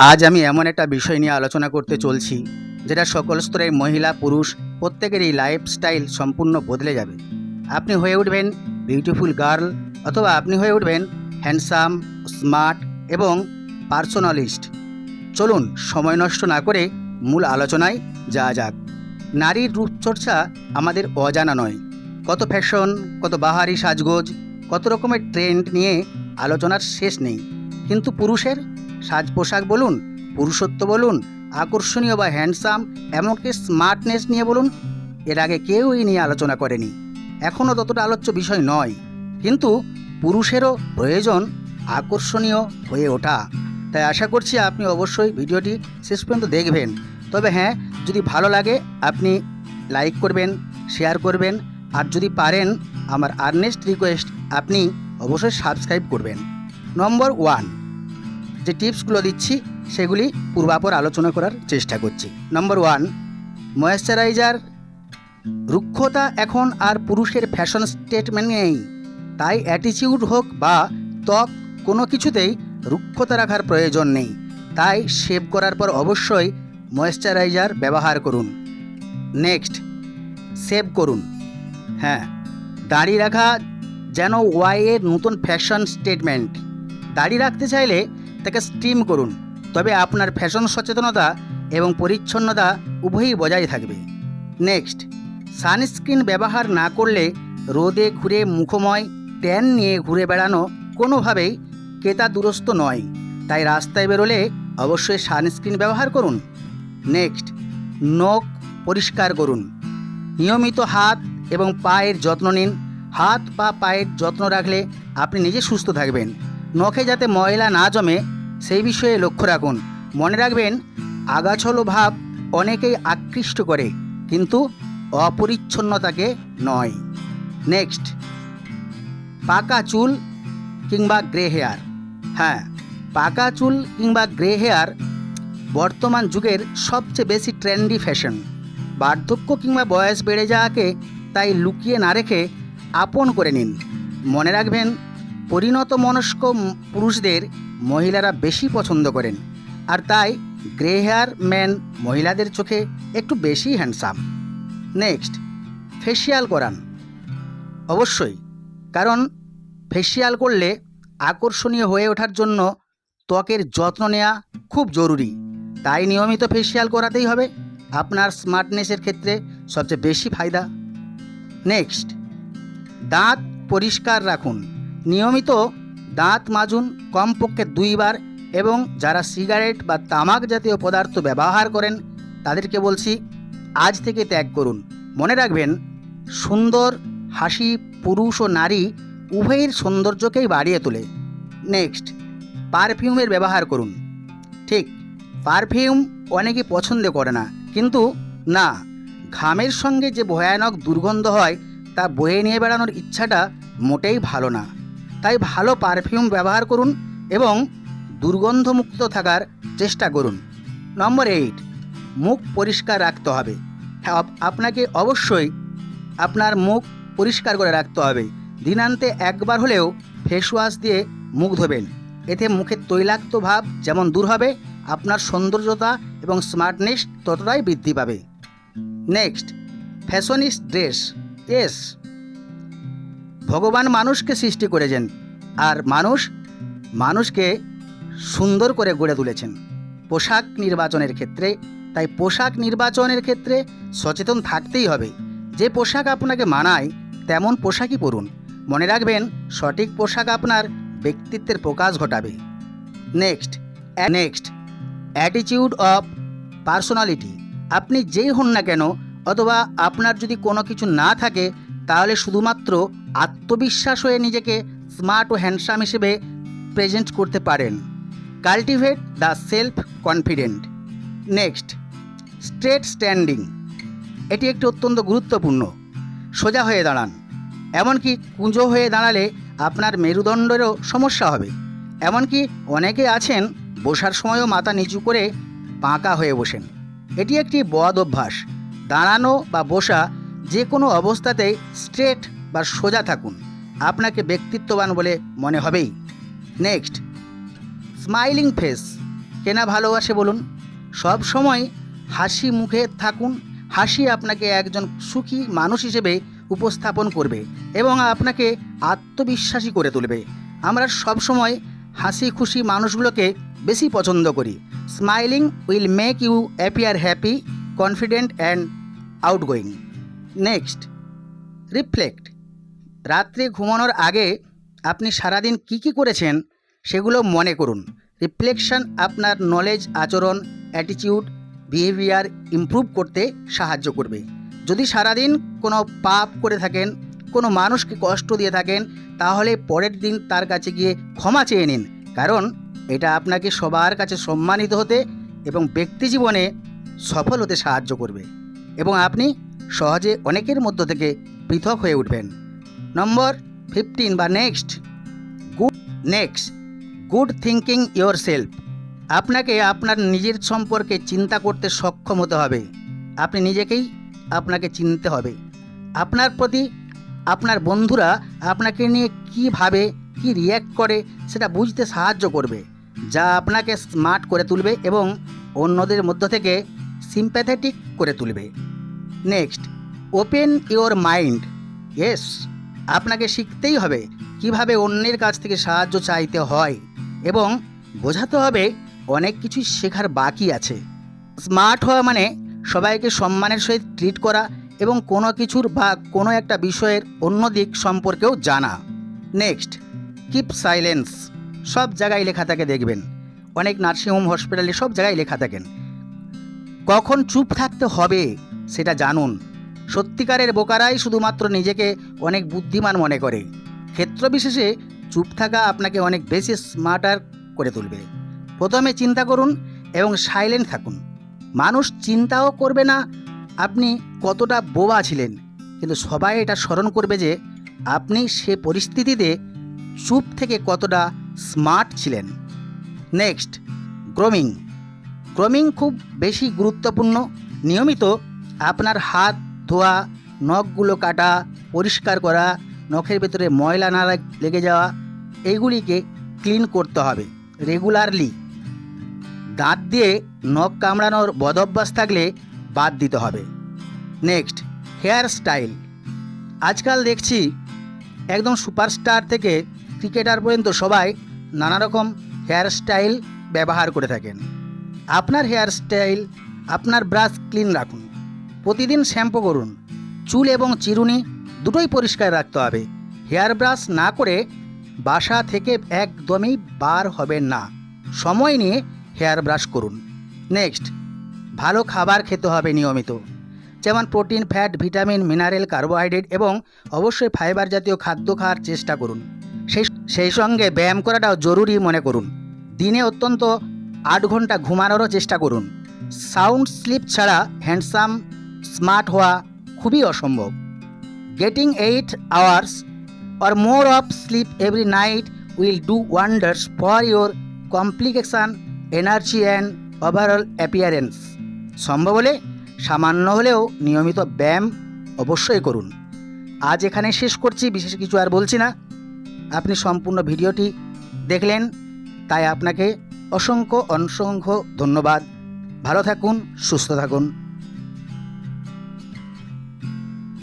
আজ আমি এমন একটা বিষয় নিয়ে আলোচনা করতে চলছি যেটা সকল স্তরের মহিলা পুরুষ প্রত্যেকেরই লাইফস্টাইল সম্পূর্ণ বদলে যাবে। আপনি হয়ে উঠবেন বিউটিফুল গার্ল, অথবা আপনি হয়ে উঠবেন হ্যান্ডসাম, স্মার্ট এবং পার্সোনালিস্ট। চলুন সময় নষ্ট না করে মূল আলোচনায় যাওয়া যাক। নারীর রূপচর্চা আমাদের অজানা নয়। কত ফ্যাশন, কত বাহারি সাজগোজ, কত রকমের ট্রেন্ড নিয়ে আলোচনার শেষ নেই। কিন্তু পুরুষের সাজ পোশাক বলুন, পুরুষত্ব বলুন, আকর্ষণীয় বা হ্যান্ডসাম, এমনকি স্মার্টনেস নিয়ে বলুন, এর আগে কেউ এই নিয়ে আলোচনা করেনি। এখনও ততটা আলোচ্য বিষয় নয়, কিন্তু পুরুষেরও প্রয়োজন আকর্ষণীয় হয়ে ওঠা। তাই আশা করছি আপনি অবশ্যই ভিডিওটি শেষ পর্যন্ত দেখবেন। তবে হ্যাঁ, যদি ভালো লাগে আপনি লাইক করবেন, শেয়ার করবেন, আর যদি পারেন আমার আর্নেস্ট রিকোয়েস্ট আপনি অবশ্যই সাবস্ক্রাইব করবেন। নম্বর 1, যে টিপসগুলো দিচ্ছি সেগুলি পূর্বাপর আলোচনা করার চেষ্টা করছি। নম্বর 1, ময়েশ্চারাইজার। রুক্ষতা এখন আর পুরুষের ফ্যাশন স্টেটমেন্ট নেই। তাই অ্যাটিটিউড হোক বা ত্বক, কোনো কিছুতেই রুক্ষতা রাখার প্রয়োজন নেই। তাই শেভ করার পর অবশ্যই ময়েশ্চারাইজার ব্যবহার করুন। নেক্সট, শেভ করুন। হ্যাঁ, দাড়ি রাখা যেন ওয়াইয়ের নতুন ফ্যাশন স্টেটমেন্ট। দাড়ি রাখতে চাইলে তাকে স্ট্রিম করুন, তবে আপনার ফ্যাশন সচেতনতা এবং পরিচ্ছন্নতা উভয়ই বজায় থাকবে। নেক্সট, সানস্ক্রিন ব্যবহার না করলে রোদে ঘুরে মুখময় ট্যান নিয়ে ঘুরে বেড়ানো কোনোভাবেই ক্রেতা দুরস্ত নয়। তাই রাস্তায় বেরোলে অবশ্যই সানস্ক্রিন ব্যবহার করুন। নেক্সট, নখ পরিষ্কার করুন। নিয়মিত হাত এবং পায়ের যত্ন নিন। হাত বা পায়ের যত্ন রাখলে আপনি নিজে সুস্থ থাকবেন। নখে যাতে ময়লা না জমে সেই বিষয়ে লক্ষ্য রাখুন। মনে রাখবেন, আগাছালো ভাব অনেকেই আকৃষ্ট করে, কিন্তু অপরিচ্ছন্নতাকে নয়। নেক্সট, পাকা চুল কিংবা গ্রে হেয়ার। হ্যাঁ, পাকা চুল কিংবা গ্রে হেয়ার বর্তমান যুগের সবচেয়ে বেশি ট্রেন্ডি ফ্যাশন। বার্ধক্য কিংবা বয়স বেড়ে যাওয়াকে তাই লুকিয়ে না রেখে আপন করে নিন। মনে রাখবেন, পরিণত মনস্ক পুরুষদের মহিলারা বেশি পছন্দ করেন, আর তাই গ্রে হেয়ার ম্যান মহিলাদের চোখে একটু বেশি হ্যান্ডসাম। নেক্সট, ফেসিয়াল করান অবশ্যই, কারণ ফেসিয়াল করলে আকর্ষণীয় হয়ে ওঠার জন্য ত্বকের যত্ন নেওয়া খুব জরুরি। তাই নিয়মিত ফেসিয়াল করাতেই হবে। আপনার স্মার্টনেসের ক্ষেত্রে সবচেয়ে বেশি ফায়দা। নেক্সট, দাঁত পরিষ্কার রাখুন। নিয়মিত দাঁত মাজুন, কমপক্ষে 2 বার। এবং যারা সিগারেট বা তামাক জাতীয় পদার্থ ব্যবহার করেন তাদেরকে বলছি, আজ থেকে ত্যাগ করুন। মনে রাখবেন, সুন্দর হাসি পুরুষ ও নারী উভয়ের সৌন্দর্যকেই বাড়িয়ে তোলে। নেক্সট, পারফিউমের ব্যবহার করুন। ঠিক, পারফিউম অনেকেই পছন্দ করে না, কিন্তু না, ঘামের সঙ্গে যে ভয়ানক দুর্গন্ধ হয় তা বয়ে নিয়ে বেড়ানোর ইচ্ছাটা মোটেই ভালো না। তাই ভালো পারফিউম ব্যবহার করুন এবং দুর্গন্ধমুক্ত থাকার চেষ্টা করুন। নম্বর 8, মুখ পরিষ্কার রাখতে হবে। হ্যাঁ, আপনাকে অবশ্যই আপনার মুখ পরিষ্কার করে রাখতে হবে। দিনান্তে একবার হলেও ফেস ওয়াশ দিয়ে মুখ ধোবেন। এতে মুখের তৈলাক্ত ভাব যেমন দূর হবে, আপনার সৌন্দর্যতা এবং স্মার্টনেস ততটাই বৃদ্ধি পাবে। Next, ফ্যাশনিস্ট dress. এস, ভগবান মানুষকে সৃষ্টি করেছেন, আর মানুষকে সুন্দর করে গড়ে তুলেছেন পোশাক নির্বাচনের ক্ষেত্রে। তাই পোশাক নির্বাচনের ক্ষেত্রে সচেতন থাকতেই হবে। যে পোশাক আপনাকে মানায় তেমন পোশাকই পরুন। মনে রাখবেন, সঠিক পোশাক আপনার ব্যক্তিত্বের প্রকাশ ঘটাবে। Next, attitude of personality. আপনি যেই হন না কেন, অথবা আপনার যদি কোনো কিছু না থাকে, তাহলে শুধুমাত্র আত্মবিশ্বাস হয়ে নিজেকে স্মার্ট ও হ্যান্ডসাম হিসেবে প্রেজেন্ট করতে পারেন। Cultivate the self confident. Next, straight standing. এটি একটি অত্যন্ত গুরুত্বপূর্ণ। সোজা হয়ে দাঁড়ান, এমনকি কুঁজো হয়ে দাঁড়ালে আপনার মেরুদণ্ডেরও সমস্যা হবে। এমনকি অনেকে আছেন বসার সময়ও মাথা নিচু করে বাঁকা হয়ে বসেন। এটি একটি বদ অভ্যাস। দাঁড়ানো বা বসা যে কোনো অবস্থাতেই স্ট্রেট বা সোজা থাকুন, আপনাকে ব্যক্তিত্ববান বলে মনে হবেই। Next, smiling face. কে না ভালোবাসে বলুন? সব সময় হাসি মুখে থাকুন। হাসি আপনাকে একজন সুখী মানুষ হিসেবে উপস্থাপন করবে এবং আপনাকে আত্মবিশ্বাসী করে তুলবে। আমরা সব সময় হাসি খুশি মানুষগুলোকে বেশি পছন্দ করি। Smiling will make you appear happy, confident and outgoing. Next, reflect. রাত্রে ঘুমানোর আগে আপনি সারাদিন কী করেছেন সেগুলো মনে করুন। রিফ্লেকশন আপনার নলেজ, আচরণ, অ্যাটিটিউড, বিহেভিয়ার ইমপ্রুভ করতে সাহায্য করবে। যদি সারাদিন কোনো পাপ করে থাকেন, কোনো মানুষকে কষ্ট দিয়ে থাকেন, তাহলে পরের দিন তার কাছে গিয়ে ক্ষমা চেয়ে নিন, কারণ এটা আপনাকে সবার কাছে সম্মানিত হতে এবং ব্যক্তি জীবনে সফল হতে সাহায্য করবে এবং আপনি সহজে অনেকের মধ্য থেকে পৃথক হয়ে উঠবেন। নম্বর 15 বা next, good thinking your self. আপনাকে আপনার নিজের সম্পর্কে চিন্তা করতে সক্ষম হতে হবে। আপনি নিজেকেই আপনাকে চিনতে হবে। আপনার প্রতি আপনার বন্ধুরা আপনাকে নিয়ে কী ভাবে, কী রিয়্যাক্ট করে সেটা বুঝতে সাহায্য করবে, যা আপনাকে স্মার্ট করে তুলবে এবং অন্যদের মধ্য থেকে সিম্প্যাথেটিক করে তুলবে। Next, open your mind. Yes, আপনাকে শিখতেই হবে কিভাবে অন্যের কাছ থেকে সাহায্য চাইতে হয় এবং বোঝাতে হবে অনেক কিছুই শেখার বাকি আছে। স্মার্ট হওয়া মানে সবাইকে সম্মানের সহিত ট্রিট করা এবং কোনো কিছুর বা কোনো একটা বিষয়ের অন্য দিক সম্পর্কেও জানা। Next, keep silence. সব জায়গায় লেখা থাকে, দেখবেন অনেক নার্সিংহোম, হসপিটালে সব জায়গায় লেখা থাকেন। কখন চুপ থাকতে হবে সেটা জানুন। সত্যিকারের বোকারাই শুধুমাত্র নিজেকে অনেক বুদ্ধিমান মনে করে। ক্ষেত্রবিশেষে চুপ থাকা আপনাকে অনেক বেশি স্মার্টার করে তুলবে। প্রথমে চিন্তা করুন এবং সাইলেন্ট থাকুন। মানুষ চিন্তাও করবে না আপনি কতটা বোবা ছিলেন, কিন্তু সবাই এটা স্মরণ করবে যে আপনি সে পরিস্থিতিতে চুপ থেকে কতটা স্মার্ট ছিলেন। নেক্সট, গ্রুমিং খুব বেশি গুরুত্বপূর্ণ। নিয়মিত আপনার হাত ধোয়া, নখগুলো কাটা, পরিষ্কার করা, নখের ভেতরে ময়লা না লেগে যাওয়া, এইগুলিকে ক্লিন করতে হবে রেগুলারলি। দাঁত দিয়ে নখ কামড়ানোর বদঅভ্যাস থাকলে বাদ দিতে হবে। Next, hairstyle. আজকাল দেখছি একদম সুপারস্টার থেকে ক্রিকেটার পর্যন্ত সবাই নানা রকম হেয়ার স্টাইল ব্যবহার করে থাকেন। আপনার হেয়ার স্টাইল, আপনার ব্রাশ ক্লিন রাখুন, প্রতিদিন শ্যাম্পু করুন, চুল এবং চিরুনি দুটোই পরিষ্কার রাখতে হবে। হেয়ার ব্রাশ না করে বাসা থেকে একদমই বার হবেন না। সময় নিয়ে হেয়ার ব্রাশ করুন। নেক্সট, ভালো খাবার খেতে হবে নিয়মিত, যেমন protein, fat, vitamin, mineral, carbohydrate এবং অবশ্যই ফাইবার জাতীয় খাদ্য খাওয়ার চেষ্টা করুন। সেই সঙ্গে ব্যায়াম করাটাও জরুরি মনে করুন। দিনে অন্তত 8 ঘন্টা ঘুমানোরও চেষ্টা করুন। সাউন্ড স্লিপ ছাড়া হ্যান্ডসাম স্মার্ট হওয়া খুবই অসম্ভব। Getting 8 hours or more of sleep every night will do wonders for your complexion, energy and overall appearance. সম্ভব হলে সামান্য হলেও নিয়মিত ব্যায়াম অবশ্যই করুন। আজ এখানে শেষ করছি, বিশেষ কিছু আর বলছি না। আপনি সম্পূর্ণ ভিডিওটি দেখলেন, তাই আপনাকে অসংখ্য ধন্যবাদ। ভালো থাকুন, সুস্থ থাকুন।